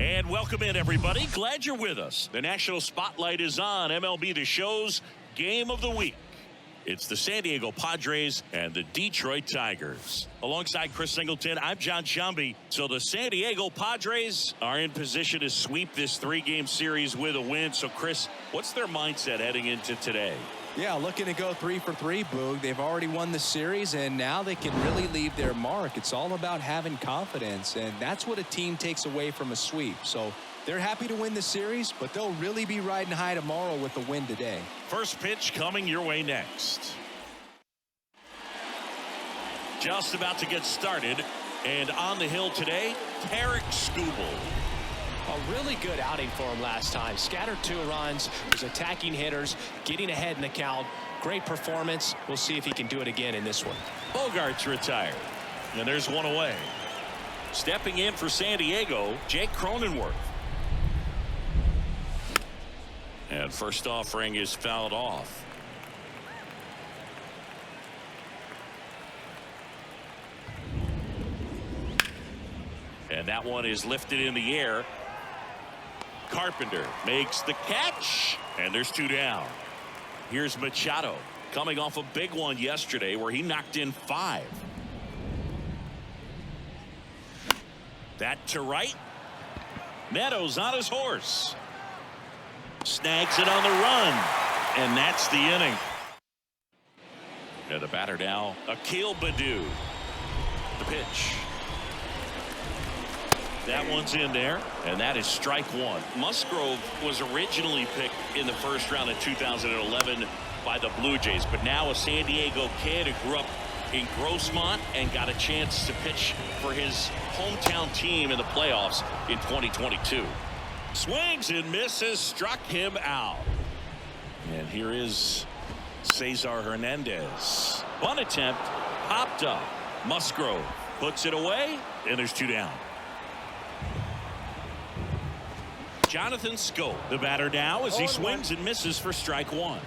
And welcome in, everybody. Glad you're with us. The national spotlight is on MLB The Show's Game of the Week. It's the San Diego Padres and the Detroit Tigers. Alongside Chris Singleton, I'm John Shambi. So the San Diego Padres are in position to sweep this three-game series with a win. So, Chris, what's their mindset heading into today? Yeah, looking to go 3 for 3, Boog. They've already won the series, and now they can really leave their mark. It's all about having confidence, and that's what a team takes away from a sweep. So they're happy to win the series, but they'll really be riding high tomorrow with the win today. First pitch coming your way next. Just about to get started, and on the hill today, Tarik Skubal. A really good outing for him last time. Scattered 2 runs, was attacking hitters, getting ahead in the count. Great performance. We'll see if he can do it again in this one. Bogart's retired, and there's one away. Stepping in for San Diego, Jake Cronenworth. And first offering is fouled off. And that one is lifted in the air. Carpenter makes the catch, and there's 2 down. Here's Machado coming off a big one yesterday where he knocked in 5. That to right. Meadows on his horse. Snags it on the run, and that's the inning. And the batter now, Akil Baddoo. The pitch. That one's in there, and that is strike 1. Musgrove was originally picked in the first round of 2011 by the Blue Jays, but now a San Diego kid who grew up in Grossmont and got a chance to pitch for his hometown team in the playoffs in 2022. Swings and misses, struck him out. And here is Cesar Hernandez. Bunt attempt, popped up. Musgrove puts it away, and there's 2 down. Jonathan Schoop, the batter now, as he swings and misses for strike 1.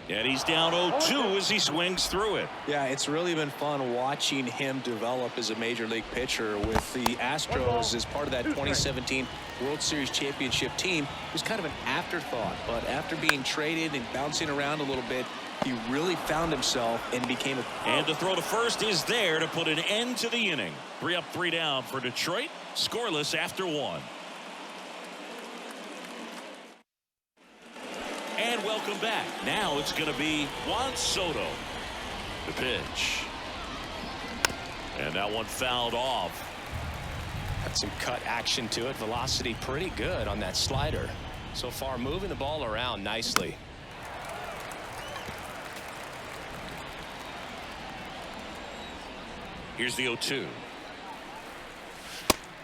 And he's down 0-2 as he swings through it. Yeah, it's really been fun watching him develop as a major league pitcher with the Astros as part of that 2017 World Series championship team. It was kind of an afterthought, but after being traded and bouncing around a little bit, he really found himself and became a... And the throw to first is there to put an end to the inning. 3 up, 3 down for Detroit. Scoreless after 1. And welcome back. Now it's going to be Juan Soto. The pitch. And that one fouled off. Got some cut action to it. Velocity pretty good on that slider. So far moving the ball around nicely. Here's the 0-2.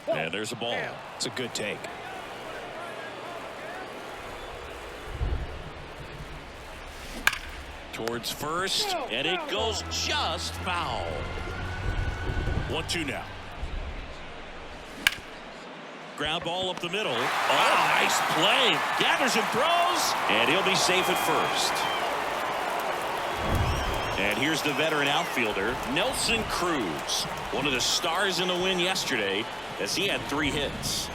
And there's a ball. It's a good take. Towards first, and it goes just foul. 1-2 now. Ground ball up the middle. Oh, nice play. Gathers and throws, and he'll be safe at first. And here's the veteran outfielder, Nelson Cruz, one of the stars in the win yesterday, as he had 3 hits.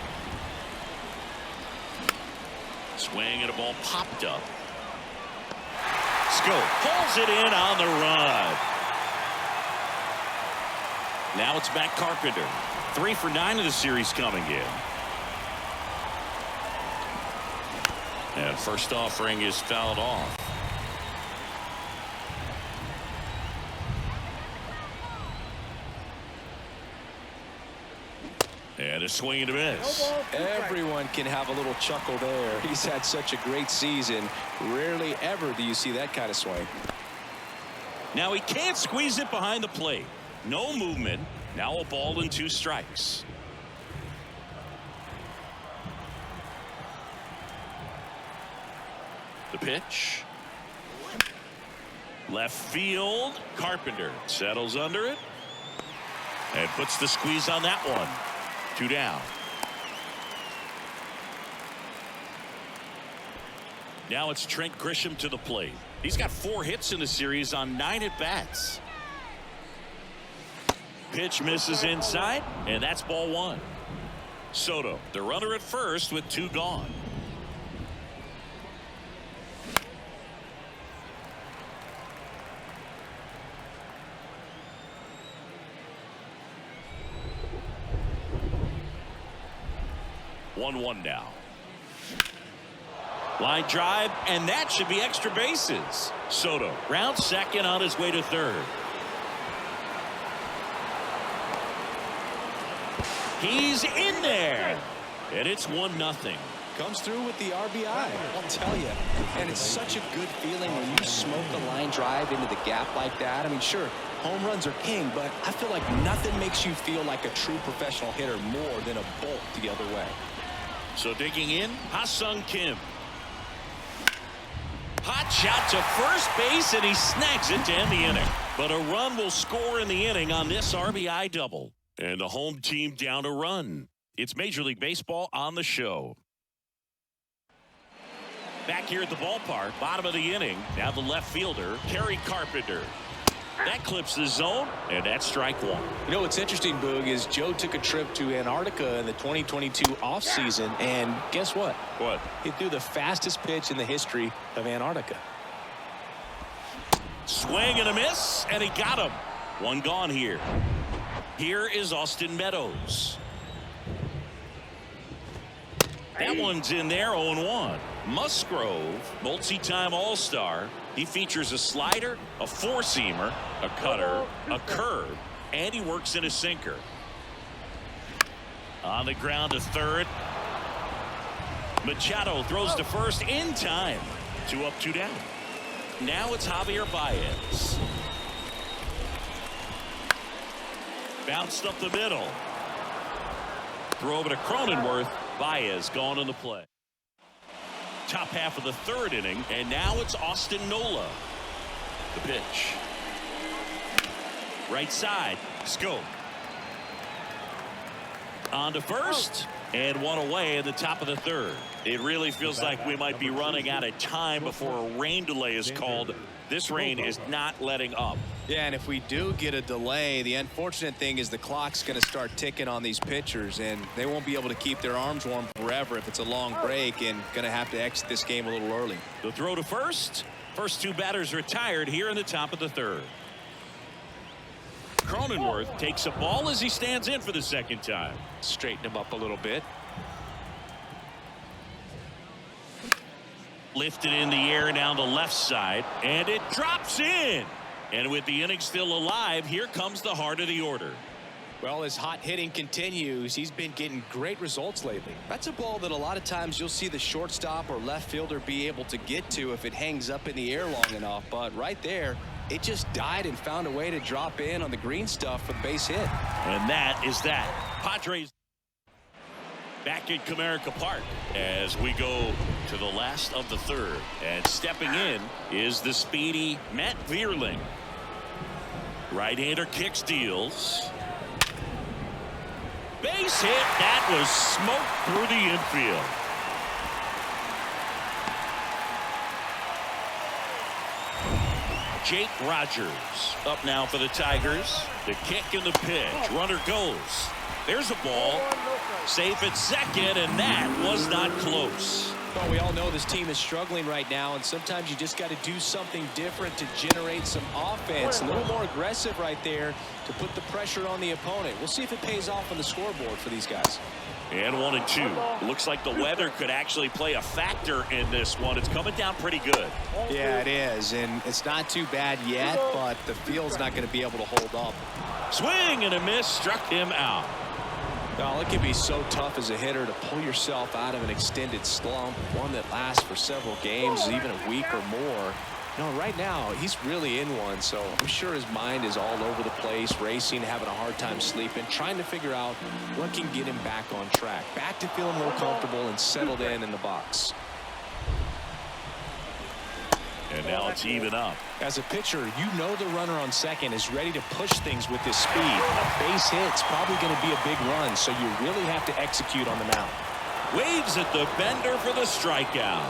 Swing and a ball popped up. Schoop pulls it in on the run. Now it's back Carpenter. 3 for 9 of the series coming in. And first offering is fouled off. And a swing and a miss. Everyone can have a little chuckle there. He's had such a great season. Rarely ever do you see that kind of swing. Now he can't squeeze it behind the plate. No movement. Now a ball and 2 strikes. The pitch. Left field. Carpenter settles under it and puts the squeeze on that one. 2 down. Now it's Trent Grisham to the plate. He's got 4 hits in the series on 9 at-bats. Pitch misses inside, and that's ball one. Soto, the runner at first with two gone. One now. Line drive, and that should be extra bases. Soto rounds second on his way to third. He's in there, and it's 1-0. Comes through with the RBI, I'll tell you. And it's such a good feeling when you smoke the line drive into the gap like that. I mean, sure, home runs are king, but I feel like nothing makes you feel like a true professional hitter more than a bolt the other way. So digging in, Ha-Sung Kim. Hot shot to first base, and he snags it to end the inning. But a run will score in the inning on this RBI double. And the home team down a run. It's Major League Baseball on the show. Back here at the ballpark, bottom of the inning. Now the left fielder, Kerry Carpenter. That clips the zone, and that's strike one. You know what's interesting, Boog, is Joe took a trip to Antarctica in the 2022 offseason, and guess what? What? He threw the fastest pitch in the history of Antarctica. Swing and a miss, and he got him. One gone here. Here is Austin Meadows. That one's in there, 0-1. Musgrove, multi-time All-Star. He features a slider, a four-seamer, a cutter, a curve, and he works in a sinker. On the ground to third. Machado throws to first in time. 2 up, 2 down. Now it's Javier Baez. Bounced up the middle. Throw over to Cronenworth. Baez gone on the play. Top half of the third inning, and now it's Austin Nola. The pitch. Right side. Scope. On to first, and one away at the top of the third. It really feels like we might be running out of time before a rain delay is called. This rain is not letting up. Yeah, and if we do get a delay, the unfortunate thing is the clock's going to start ticking on these pitchers, and they won't be able to keep their arms warm forever if it's a long break, and going to have to exit this game a little early. The throw to first. First two batters retired here in the top of the third. Cronenworth takes a ball as he stands in for the second time. Straighten him up a little bit. Lifted in the air down the left side, and it drops in. And with the inning still alive, here comes the heart of the order. Well, as hot hitting continues, he's been getting great results lately. That's a ball that a lot of times you'll see the shortstop or left fielder be able to get to if it hangs up in the air long enough. But right there, it just died and found a way to drop in on the green stuff for the base hit. And that is that. Padres back at Comerica Park as we go to the last of the third. And stepping in is the speedy Matt Vierling. Right-hander kicks, deals. Base hit. That was smoked through the infield. Jake Rogers up now for the Tigers. The kick and the pitch. Runner goes. There's a ball. Safe at second, and that was not close. Well, we all know this team is struggling right now, and sometimes you just got to do something different to generate some offense. A little more aggressive right there to put the pressure on the opponent. We'll see if it pays off on the scoreboard for these guys. And 1-2. Looks like the weather could actually play a factor in this one. It's coming down pretty good. Yeah, it is, and it's not too bad yet, but the field's not going to be able to hold up. Swing and a miss, struck him out. Well, it can be so tough as a hitter to pull yourself out of an extended slump, one that lasts for several games, even a week or more. No, right now, he's really in one, so I'm sure his mind is all over the place, racing, having a hard time sleeping, trying to figure out what can get him back on track, back to feeling more comfortable and settled in the box. And now it's even up. As a pitcher, you know the runner on second is ready to push things with his speed. A base hit's probably going to be a big run, so you really have to execute on the mound. Waves at the bender for the strikeout.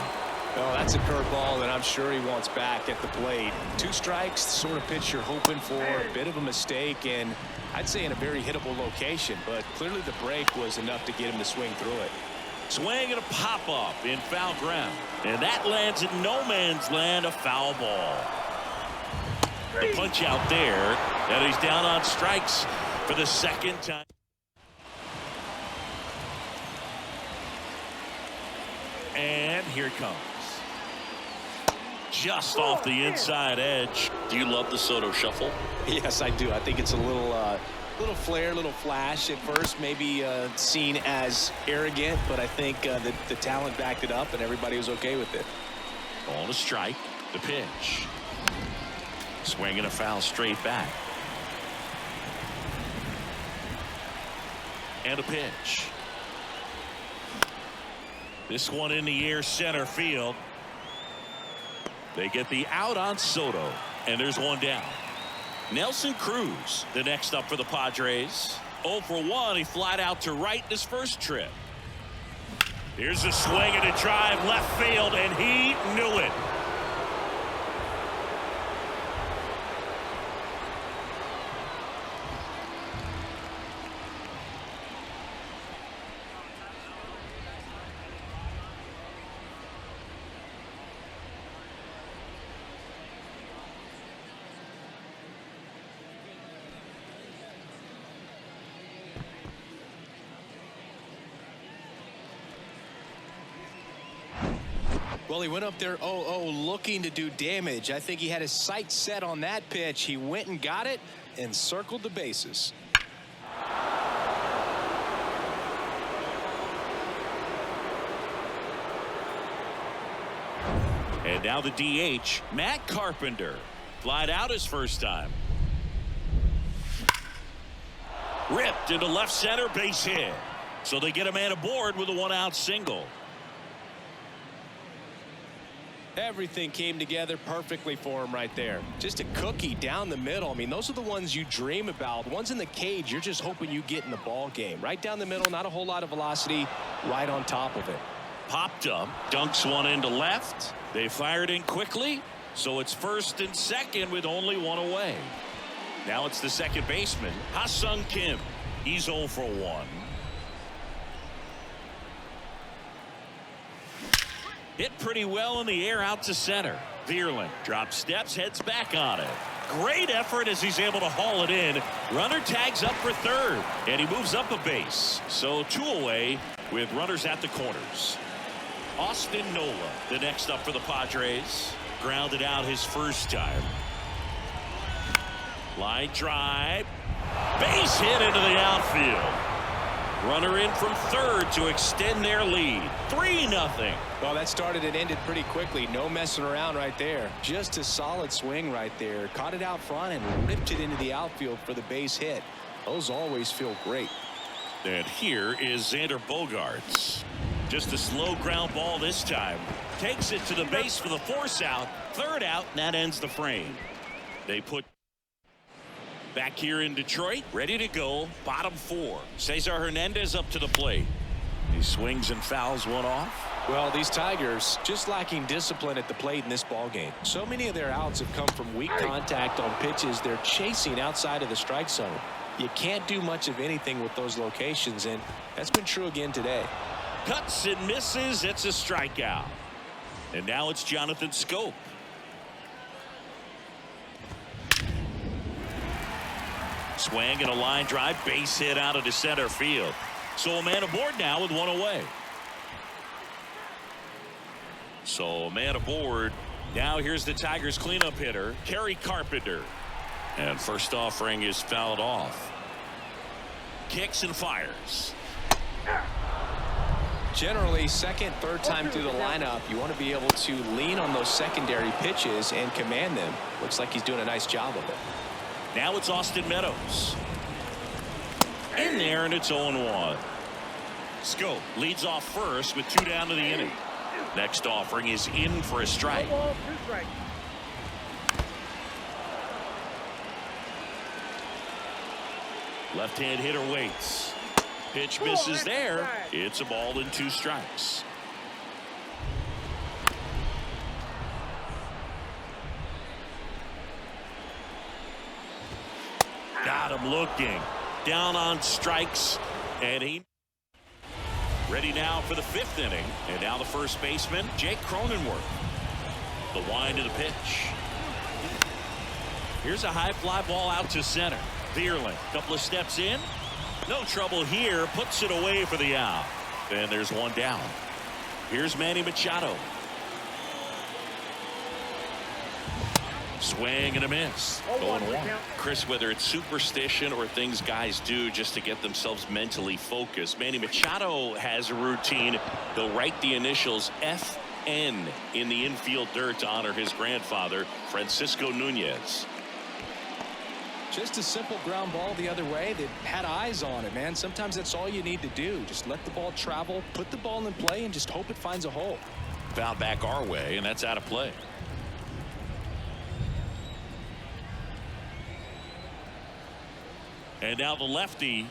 Oh, that's a curveball that I'm sure he wants back at the plate. 2 strikes, the sort of pitch you're hoping for, a bit of a mistake, and I'd say in a very hittable location, but clearly the break was enough to get him to swing through it. Swing and a pop-up in foul ground. And that lands in no man's land, a foul ball. The punch out there, and he's down on strikes for the second time. And here it comes. Just off the inside edge. Do you love the Soto shuffle? Yes, I do. I think it's a little flair, little flash at first, maybe seen as arrogant, but I think the talent backed it up and everybody was okay with it. On a strike, the pitch. Swing and a foul straight back. And a pitch. This one in the air, center field. They get the out on Soto, and there's one down. Nelson Cruz, the next up for the Padres. 0 for 1. He flied out to right in his first trip. Here's a swing and a drive left field, and he knew it. Well, he went up there 0-0 looking to do damage. I think he had his sights set on that pitch. He went and got it and circled the bases. And now the DH, Matt Carpenter, flied out his first time. Ripped into left center, base hit. So they get a man aboard with a one-out single. Everything came together perfectly for him right there. Just a cookie down the middle. I mean, those are the ones you dream about. Ones in the cage, you're just hoping you get in the ball game. Right down the middle, not a whole lot of velocity, right on top of it. Popped up, dunks one into left. They fired in quickly, so it's first and second with only one away. Now it's the second baseman, Ha-Sung Kim. He's 0 for 1. Hit pretty well in the air out to center. Vierling drops steps, heads back on it. Great effort as he's able to haul it in. Runner tags up for third, and he moves up a base. So 2 away with runners at the corners. Austin Nola, the next up for the Padres. Grounded out his first time. Line drive. Base hit into the outfield. Runner in from third to extend their lead. 3-0. Well, that started and ended pretty quickly. No messing around right there. Just a solid swing right there. Caught it out front and ripped it into the outfield for the base hit. Those always feel great. And here is Xander Bogaerts. Just a slow ground ball this time. Takes it to the base for the force out. Third out, and that ends the frame. They put back here in Detroit, ready to go. Bottom 4. Cesar Hernandez up to the plate. He swings and fouls one off. Well, these Tigers just lacking discipline at the plate in this ball game. So many of their outs have come from weak contact on pitches they're chasing outside of the strike zone. You can't do much of anything with those locations, and that's been true again today. Cuts and misses. It's a strikeout. And now it's Jonathan Scope. Swing and a line drive, base hit out into center field. So a man aboard now with one away. So a man aboard. Now here's the Tigers cleanup hitter, Kerry Carpenter. And first offering is fouled off. Kicks and fires. Generally, second, third time through the lineup, you want to be able to lean on those secondary pitches and command them. Looks like he's doing a nice job of it. Now it's Austin Meadows. In there, and it's 0-1. Scope leads off first with 2 down to the inning. Next offering is in for a strike. Left-hand hitter waits. Pitch misses there. It's a ball and 2 strikes. Got him looking. Down on strikes. And he ready now for the 5th inning. And now the first baseman, Jake Cronenworth. The wind of the pitch. Here's a high fly ball out to center. Vierling, couple of steps in. No trouble here. Puts it away for the out. And there's one down. Here's Manny Machado. Swing and a miss. 0-1. Chris, whether it's superstition or things guys do just to get themselves mentally focused, Manny Machado has a routine. He'll write the initials FN in the infield dirt to honor his grandfather, Francisco Nunez. Just a simple ground ball the other way that had eyes on it, man. Sometimes that's all you need to do. Just let the ball travel, put the ball in play, and just hope it finds a hole. Foul back our way, and that's out of play. And now the lefty.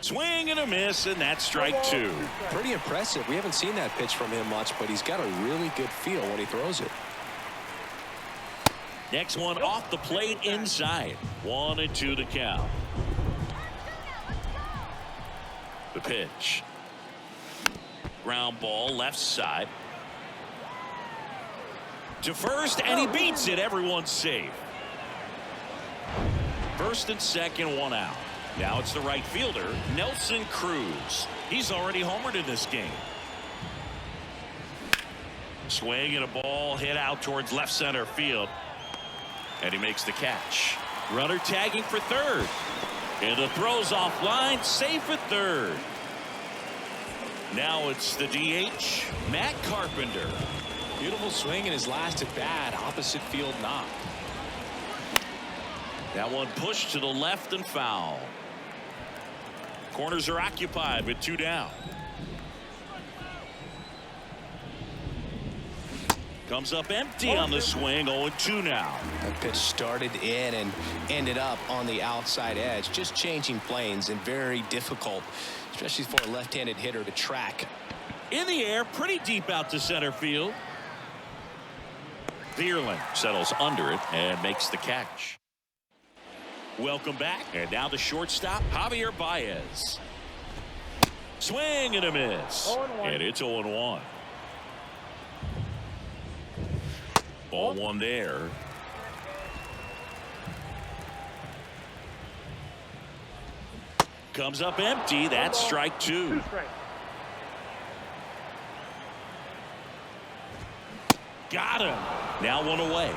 Swing and a miss, and that's strike 2. Pretty impressive. We haven't seen that pitch from him much, but he's got a really good feel when he throws it. Next one off the plate inside. 1-2 the count. The pitch. Ground ball left side. To first, and he beats it. Everyone's safe. First and second, one out. Now it's the right fielder, Nelson Cruz. He's already homered in this game. Swing and a ball hit out towards left center field. And he makes the catch. Runner tagging for third. And the throw's offline, safe at third. Now it's the DH, Matt Carpenter. Beautiful swing in his last at bat, opposite field knock. That one pushed to the left and foul. Corners are occupied with 2 down. Comes up empty on the swing. 0-2 now. That pitch started in and ended up on the outside edge. Just changing planes and very difficult, especially for a left-handed hitter to track. In the air, pretty deep out to center field. Vierling settles under it and makes the catch. Welcome back. And now the shortstop, Javier Baez. Swing and a miss. And it's 0-1. Ball one there. Comes up empty. That's strike 2. Got him. Now one away.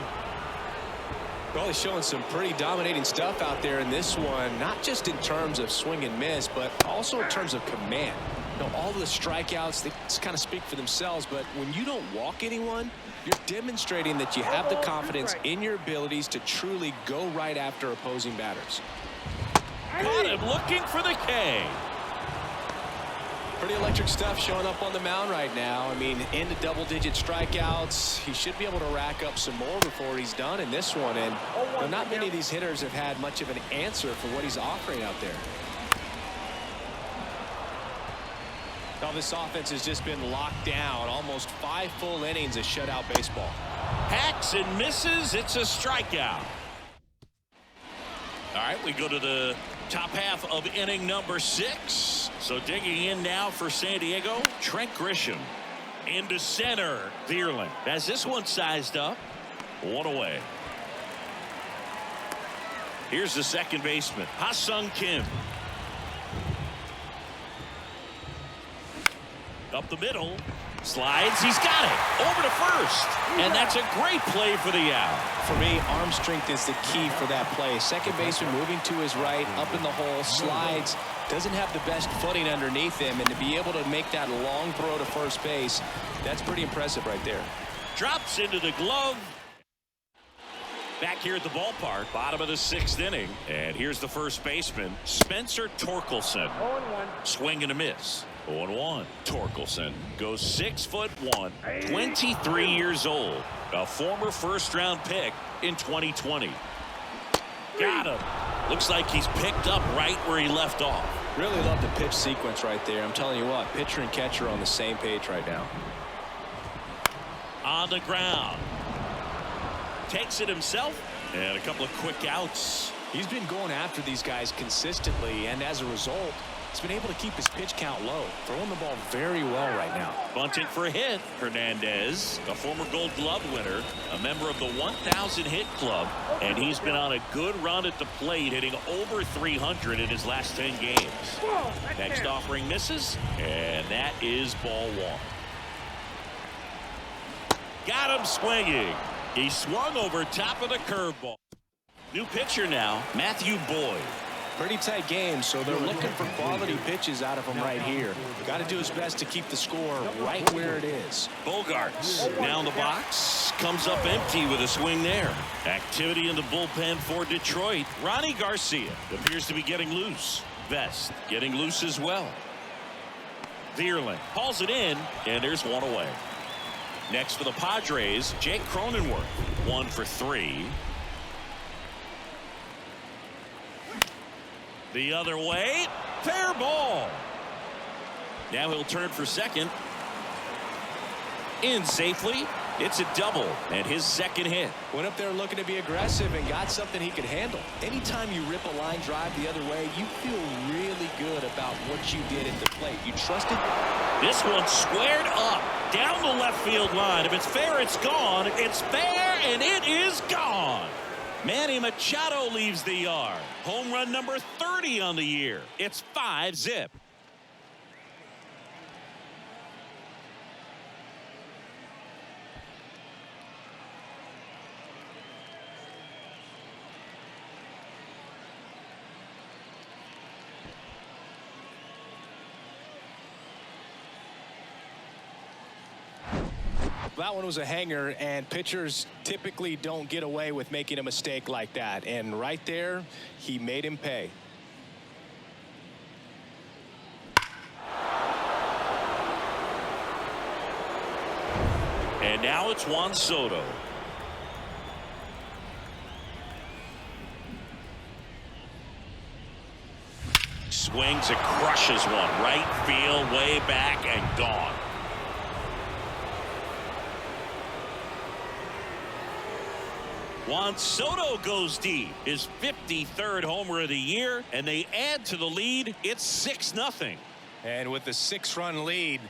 Probably showing some pretty dominating stuff out there in this one, not just in terms of swing and miss, but also in terms of command. You know, all the strikeouts, they just kind of speak for themselves, but when you don't walk anyone, you're demonstrating that you have the confidence in your abilities to truly go right after opposing batters. Got him looking for the K. Pretty electric stuff showing up on the mound right now. I mean, into double-digit strikeouts. He should be able to rack up some more before he's done in this one. And not many of these hitters have had much of an answer for what he's offering out there. Now this offense has just been locked down. Almost 5 full innings of shutout baseball. Hacks and misses. It's a strikeout. All right, we go to the top half of inning number 6. So digging in now for San Diego, Trent Grisham. Into center, Vierling. Has this one sized up. One away. Here's the second baseman, Ha-Sung Kim. Up the middle. Slides. He's got it. Over to first. And that's a great play for the out. For me, arm strength is the key for that play. Second baseman moving to his right, up in the hole, slides, doesn't have the best footing underneath him, and to be able to make that long throw to first base, that's pretty impressive right there. Drops into the glove. Back here at the ballpark, bottom of the 6th inning. And here's the first baseman, Spencer Torkelson. 0-1. Swing and a miss. 0-1. Torkelson goes 6'1", 23 years old. A former first-round pick in 2020. Got him. Looks like he's picked up right where he left off. Really love the pitch sequence right there. I'm telling you what, pitcher and catcher are on the same page right now. On the ground. Takes it himself. And a couple of quick outs He's been going after these guys consistently, and as a result, he's been able to keep his pitch count low, throwing the ball very well right now. Bunting for a hit. Hernandez, a former Gold Glove winner, a member of the 1,000 hit club, and he's been on a good run at the plate, hitting over 300 in his last 10 games. Next offering misses, and that is ball one. Got him swinging. He swung over top of the curveball. New pitcher now, Matthew Boyd. Pretty tight game, so they're looking for quality pitches out of him right here. Got to do his best to keep the score right where it is. Bogarts now in the box, comes up empty with a swing there. Activity in the bullpen for Detroit. Ronnie Garcia appears to be getting loose. Vest getting loose as well. Vierling hauls it in, and there's one away. Next for the Padres, Jake Cronenworth, 1 for 3. The other way, fair ball. Now he'll turn for second. In safely. It's a double and his second hit. Went up there looking to be aggressive and got something he could handle. Anytime you rip a line drive the other way, you feel really good about what you did at the plate. You trusted. This one squared up down the left field line. If it's fair, it's gone. It's fair, and it is gone. Manny Machado leaves the yard. Home run number 30 on the year. It's 5-zip. That one was a hanger, and pitchers typically don't get away with making a mistake like that. And right there, he made him pay. And now it's Juan Soto. Swings and crushes one. Right field, way back, and gone. Juan Soto goes deep, his 53rd homer of the year, and they add to the lead. It's 6-0. And with the 6-run lead,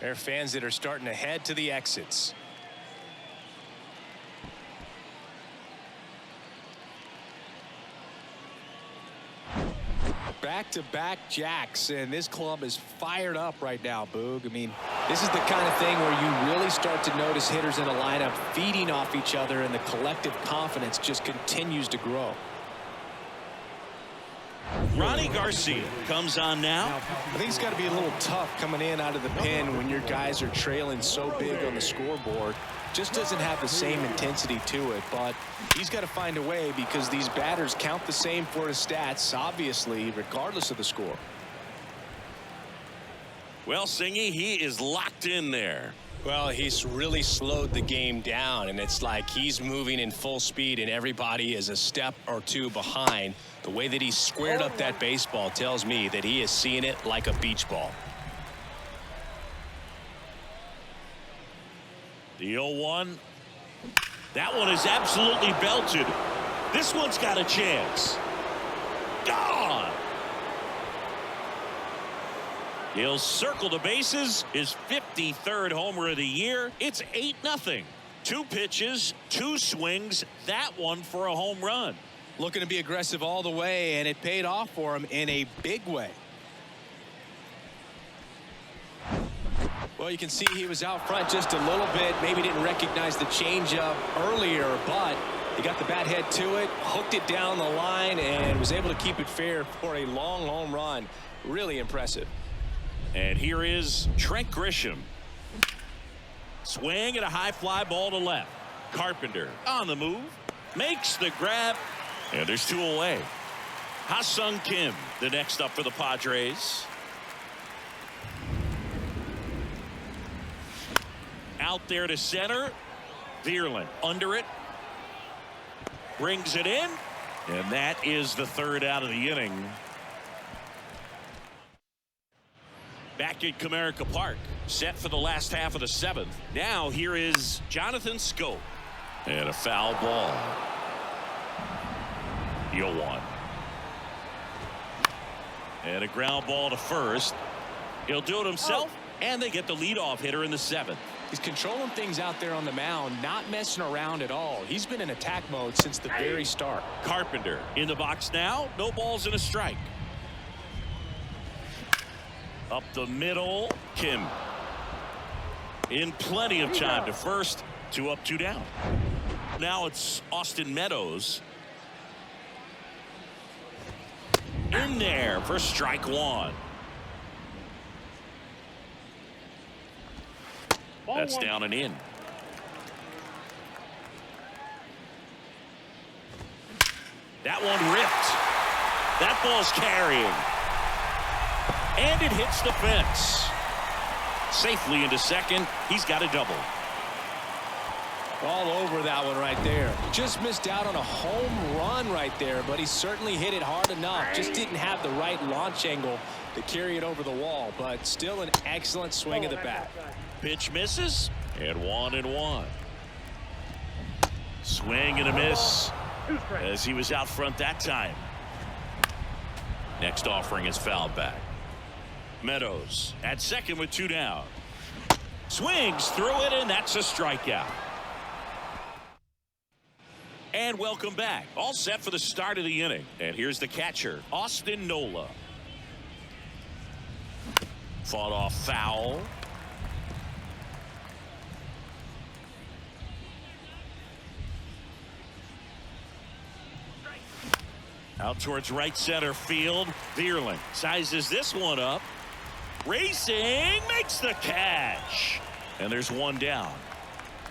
there are fans that are starting to head to the exits. Back-to-back jacks, and this club is fired up right now, Boog. I mean, this is the kind of thing where you really start to notice hitters in a lineup feeding off each other, and the collective confidence just continues to grow. Ronnie Garcia comes on now. I think it's got to be a little tough coming in out of the pen when your guys are trailing so big on the scoreboard. Just doesn't have the same intensity to it, but he's got to find a way because these batters count the same for his stats, obviously, regardless of the score. Well, Singy, he is locked in there. Well, he's really slowed the game down, and it's like he's moving in full speed and everybody is a step or two behind. The way that he squared up that baseball tells me that he is seeing it like a beach ball. The 0-1. That one is absolutely belted. This one's got a chance. Gone. He'll circle the bases. His 53rd homer of the year. It's 8-0. 2 pitches, 2 swings. That one for a home run. Looking to be aggressive all the way, and it paid off for him in a big way. Well, you can see he was out front just a little bit. Maybe didn't recognize the changeup earlier, but he got the bat head to it, hooked it down the line, and was able to keep it fair for a long home run. Really impressive. And here is Trent Grisham. Swing and a high fly ball to left. Carpenter on the move. Makes the grab. And there's 2 away. Ha-Sung Kim, the next up for the Padres. Out there to center. Vierling under it. Brings it in. And that is the 3rd out of the inning. Back at Comerica Park. Set for the last half of the 7th. Now here is Jonathan Scope. And a foul ball. 0-1. And a ground ball to first. He'll do it himself, and they get the leadoff hitter in the 7th. He's controlling things out there on the mound, not messing around at all. He's been in attack mode since the very start. Carpenter in the box now. No balls and a strike. Up the middle. Kim. In plenty of time to first. 2 up, 2 down. Now it's Austin Meadows. In there for strike 1. That's down and in. That one ripped. That ball's carrying. And it hits the fence. Safely into second. He's got a double. All over that one right there. Just missed out on a home run right there, but he certainly hit it hard enough. Just didn't have the right launch angle to carry it over the wall, but still an excellent swing of the bat. Pitch misses, and 1-1. Swing and a miss as he was out front that time. Next offering is fouled back. Meadows at second with 2 down. Swings through it, and that's a strikeout. And welcome back. All set for the start of the inning. And here's the catcher, Austin Nola. Fought off foul. Out towards right center field. Vierling sizes this one up. Racing, makes the catch. And there's 1 down.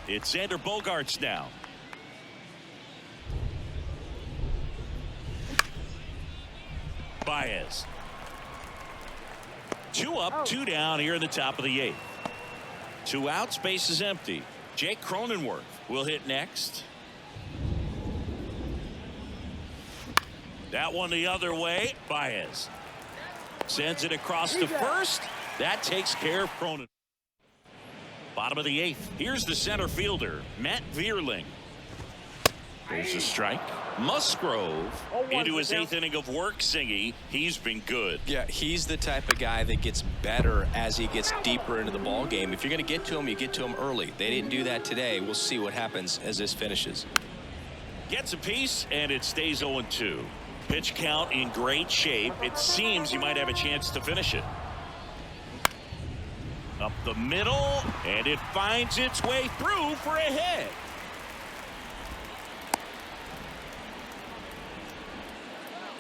It's Xander Bogaerts now. Baez. 2 up, 2 down here in the top of the 8th. 2 outs, base is empty. Jake Cronenworth will hit next. That one the other way. Baez sends it across to first. That takes care of Cronin. Bottom of the 8th. Here's the center fielder, Matt Vierling. There's a strike. Musgrove into his 8th inning of work. Singy, he's been good. Yeah, he's the type of guy that gets better as he gets deeper into the ball game. If you're going to get to him, you get to him early. They didn't do that today. We'll see what happens as this finishes. Gets a piece, and it stays 0-2. Pitch count in great shape. It seems he might have a chance to finish it. Up the middle, and it finds its way through for a hit.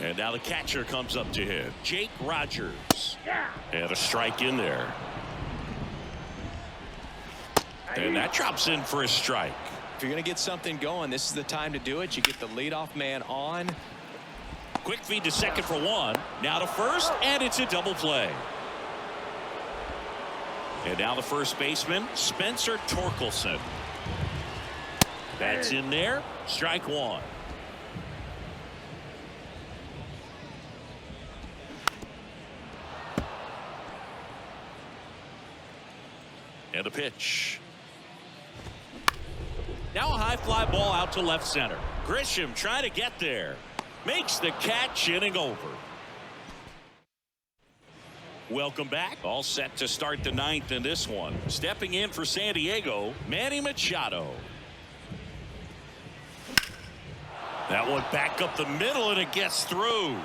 And now the catcher comes up to him, Jake Rogers. And a strike in there. And that drops in for a strike. If you're going to get something going, this is the time to do it. You get the leadoff man on. Quick feed to second for 1. Now to first, and it's a double play. And now the first baseman, Spencer Torkelson. That's in there. Strike 1. And the pitch. Now a high fly ball out to left center. Grisham trying to get there. Makes the catch, inning over. Welcome back. All set to start the 9th in this one. Stepping in for San Diego, Manny Machado. That one back up the middle, and it gets through.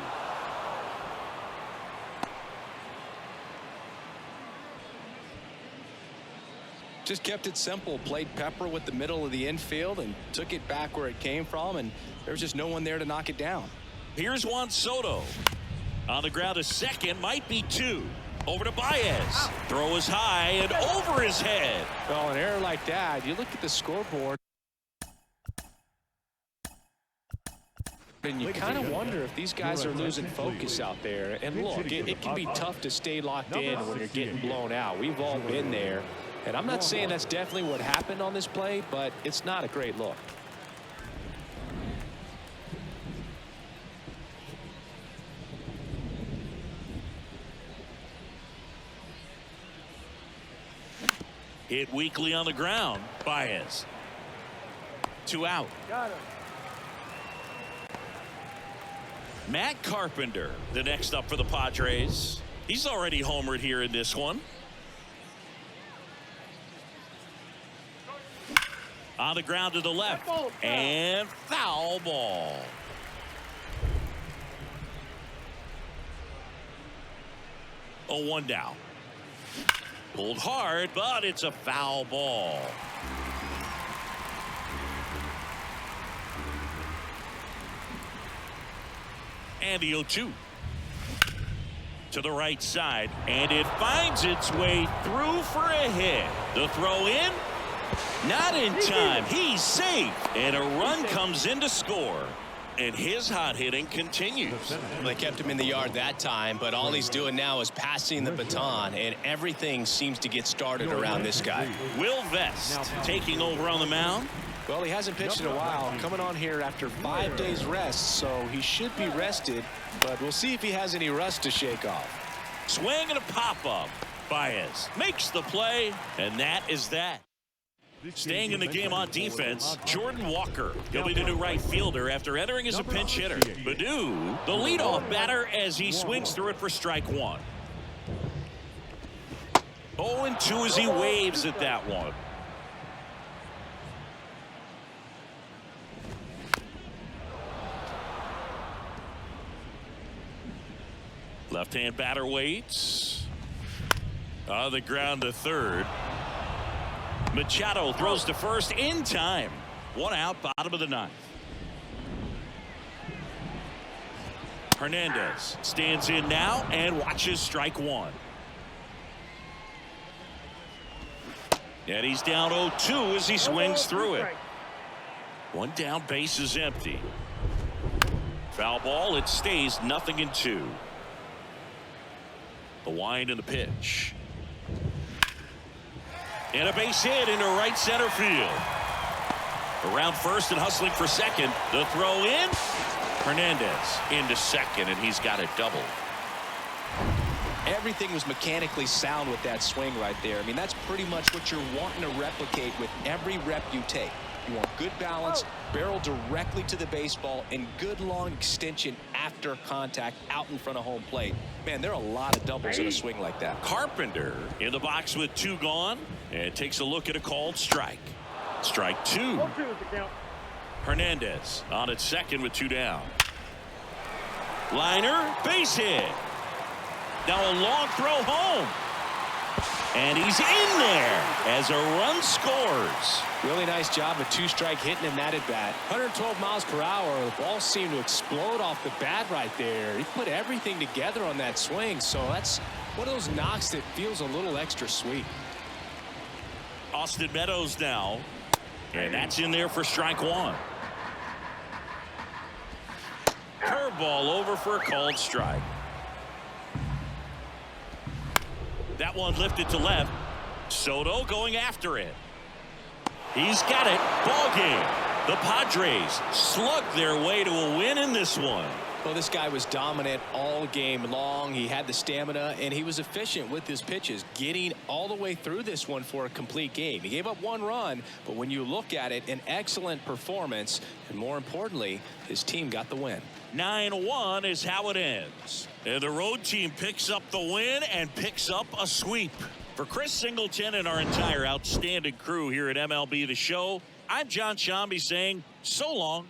Just kept it simple. Played pepper with the middle of the infield and took it back where it came from, and there was just no one there to knock it down. Here's Juan Soto. On the ground to second, might be 2. Over to Baez. Throw is high and over his head. Well, an error like that, you look at the scoreboard, and you kind of wonder if these guys are losing focus out there. And look, it can be tough to stay locked in when you're getting blown out. We've all been there. And I'm not saying that's definitely what happened on this play, but it's not a great look. Hit weakly on the ground. Baez. 2 out. Got him. Matt Carpenter, the next up for the Padres. He's already homered here in this one. On the ground to the left. And foul ball. Oh, 1 down. Pulled hard, but it's a foul ball. And the 0-2. To the right side, and it finds its way through for a hit. The throw in, not in time. He's safe, and a run comes in to score. And his hot hitting continues. Well, they kept him in the yard that time, but all he's doing now is passing the baton, and everything seems to get started around this guy. Will Vest taking over on the mound. Well, he hasn't pitched in a while, coming on here after 5 days rest, so he should be rested, but we'll see if he has any rust to shake off. Swing and a pop-up. Baez makes the play, and that is that. Staying in the game on defense, Jordan Walker. He'll be the new right fielder after entering as a pinch hitter. Baddoo, the leadoff batter, as he swings through it for strike 1. 0-2 as he waves at that one. Left-hand batter waits. On the ground to third. Machado throws to first in time. 1 out, bottom of the 9th. Hernandez stands in now and watches strike 1. And he's down 0-2 as he swings through it. 1 down, base is empty. Foul ball, it stays 0-2. The wind and the pitch. And a base hit into right center field. Around first and hustling for second. The throw in. Hernandez into second, and he's got a double. Everything was mechanically sound with that swing right there. I mean, that's pretty much what you're wanting to replicate with every rep you take. You want good balance, barrel directly to the baseball, and good long extension after contact out in front of home plate. Man, there are a lot of doubles in a swing like that. Carpenter in the box with 2 gone, and takes a look at a called strike. Strike 2. Hernandez on at second with 2 down. Liner, base hit. Now a long throw home. And he's in there as a run scores. Really nice job of 2-strike hitting him that at bat. 112 miles per hour. The ball seemed to explode off the bat right there. He put everything together on that swing, so that's one of those knocks that feels a little extra sweet. Austin Meadows now, and that's in there for strike 1. Curveball over for a called strike. That one lifted to left. Soto going after it. He's got it. Ball game. The Padres slug their way to a win in this one. Well, this guy was dominant all game long. He had the stamina, and he was efficient with his pitches, getting all the way through this one for a complete game. He gave up 1 run, but when you look at it, an excellent performance, and more importantly, his team got the win. 9-1 is how it ends. And the road team picks up the win and picks up a sweep. For Chris Singleton and our entire outstanding crew here at MLB The Show, I'm John Shambi saying so long.